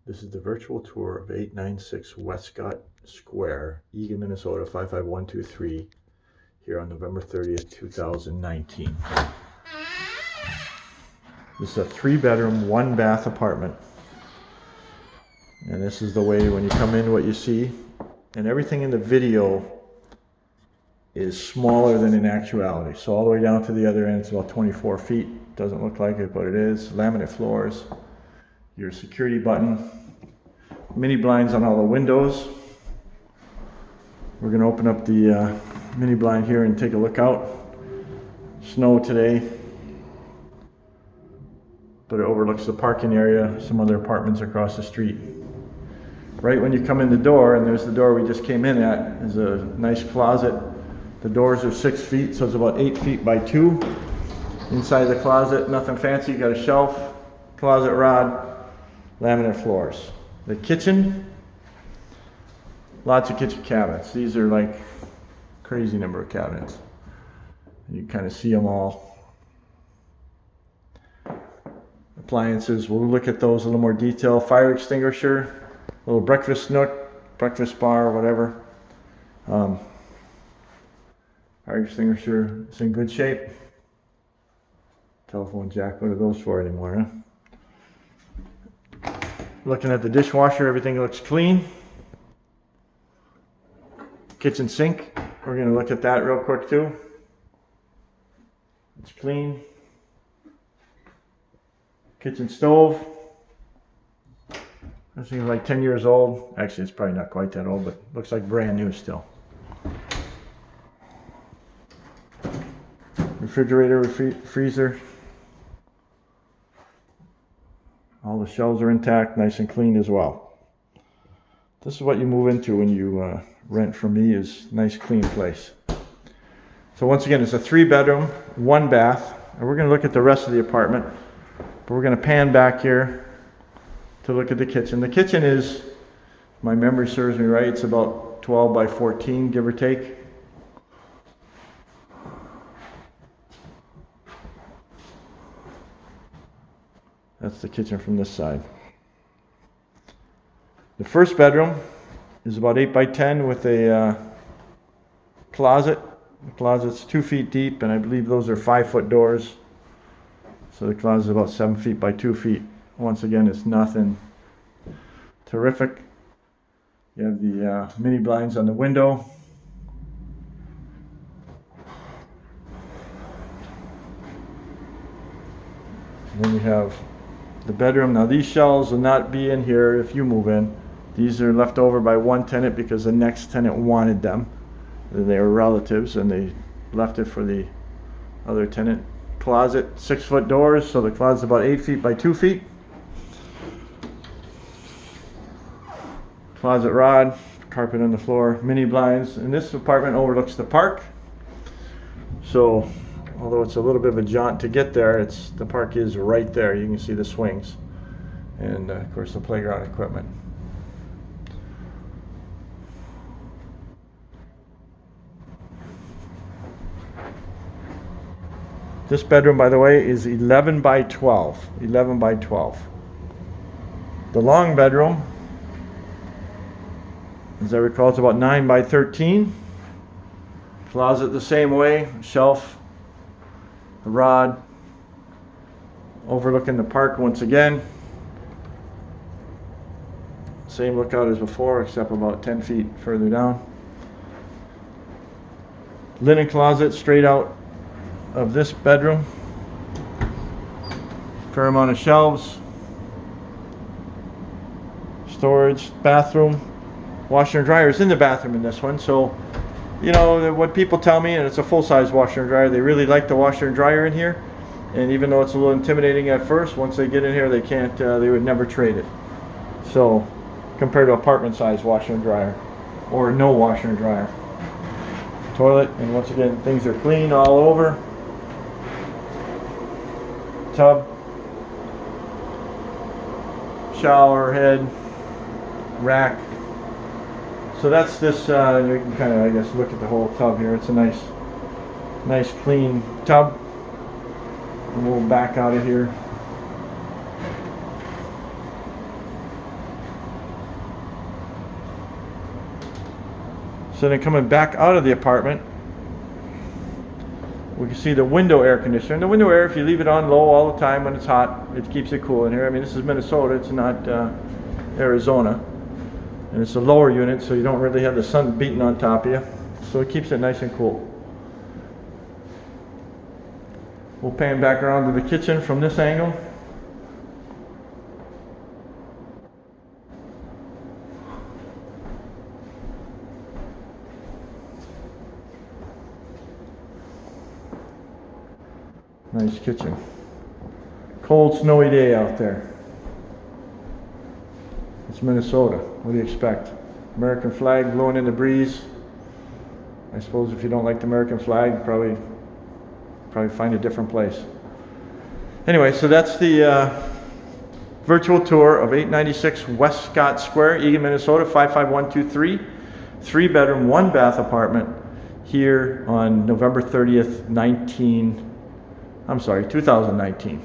This is the virtual tour of 896 Wescott Square, Eagan, Minnesota 55123, here on November 30th, 2019. This is a 3-bedroom, 1-bath apartment. And this is the way when you come in, what you see. And everything in the video is smaller than in actuality. So all the way down to the other end, it's about 24 feet. Doesn't look like it, but it is. Laminate floors. Your security button. Mini blinds on all the windows. We're going to open up the mini blind here and take a look out. Snow today, but it overlooks the parking area, some other apartments across the street. Right when you come in the door, and there's the door we just came in at, is a nice closet. The doors are 6 feet, so it's about 8 feet by 2. Inside the closet, nothing fancy. You got a shelf, closet rod, laminate floors. The kitchen, lots of kitchen cabinets. These are like crazy number of cabinets. You kind of see them all. Appliances, we'll look at those in a little more detail. Fire extinguisher, little breakfast nook, breakfast bar, whatever. Fire extinguisher is in good shape. Telephone jack, what are those for anymore, huh? Looking at the dishwasher, everything looks clean. Kitchen sink, we're going to look at that real quick too. It's clean. Kitchen stove. This thing's like 10 years old. Actually, it's probably not quite that old, but looks like brand new still. Refrigerator, freezer. All the shelves are intact, nice and clean as well. This is what you move into when you rent from me, is nice clean place. So once again, it's a 3-bedroom, 1-bath, and we're going to look at the rest of the apartment. But we're going to pan back here to look at the kitchen. The kitchen is, if my memory serves me right, it's about 12 by 14, give or take. That's the kitchen from this side. The first bedroom is about 8 by 10 with a closet. The closet's 2 feet deep, and I believe those are 5-foot doors. So the closet is about 7 feet by 2 feet. Once again, it's nothing terrific. You have the mini blinds on the window. And then you have the bedroom. Now these shelves will not be in here if you move in. These are left over by one tenant because the next tenant wanted them. They were relatives and they left it for the other tenant. Closet, 6-foot doors, so the closet's about 8 feet by 2 feet. Closet rod, carpet on the floor, mini blinds. And this apartment overlooks the park. So although it's a little bit of a jaunt to get there, the park is right there. You can see the swings and of course the playground equipment. This bedroom, by the way, is 11 by 12. 11 by 12. The long bedroom, as I recall, it's about 9 by 13. Closet the same way, shelf, a rod, overlooking the park once again. Same lookout as before, except about 10 feet further down. Linen closet straight out of this bedroom. Fair amount of shelves. Storage, bathroom. Washer and dryer is in the bathroom in this one. So, you know, what people tell me, and it's a full-size washer and dryer, they really like the washer and dryer in here. And even though it's a little intimidating at first, once they get in here, they can't, they would never trade it. So, compared to apartment-size washer and dryer, or no washer and dryer. Toilet, and once again, things are clean all over. Tub, shower head, rack. So that's this, you can kind of, I guess, look at the whole tub here. It's a nice clean tub. And we'll back out of here. So then coming back out of the apartment, we can see the window air conditioner. The window air, if you leave it on low all the time when it's hot, it keeps it cool in here. I mean, this is Minnesota, it's not Arizona. And it's a lower unit, so you don't really have the sun beating on top of you. So it keeps it nice and cool. We'll pan back around to the kitchen from this angle. Nice kitchen. Cold, snowy day out there. It's Minnesota. What do you expect? American flag blowing in the breeze. I suppose if you don't like the American flag, probably find a different place. Anyway, so that's the virtual tour of 896 Wescott Sq, Eagan, Minnesota 55123. 3-bedroom, 1-bath apartment here on November 30th, 2019.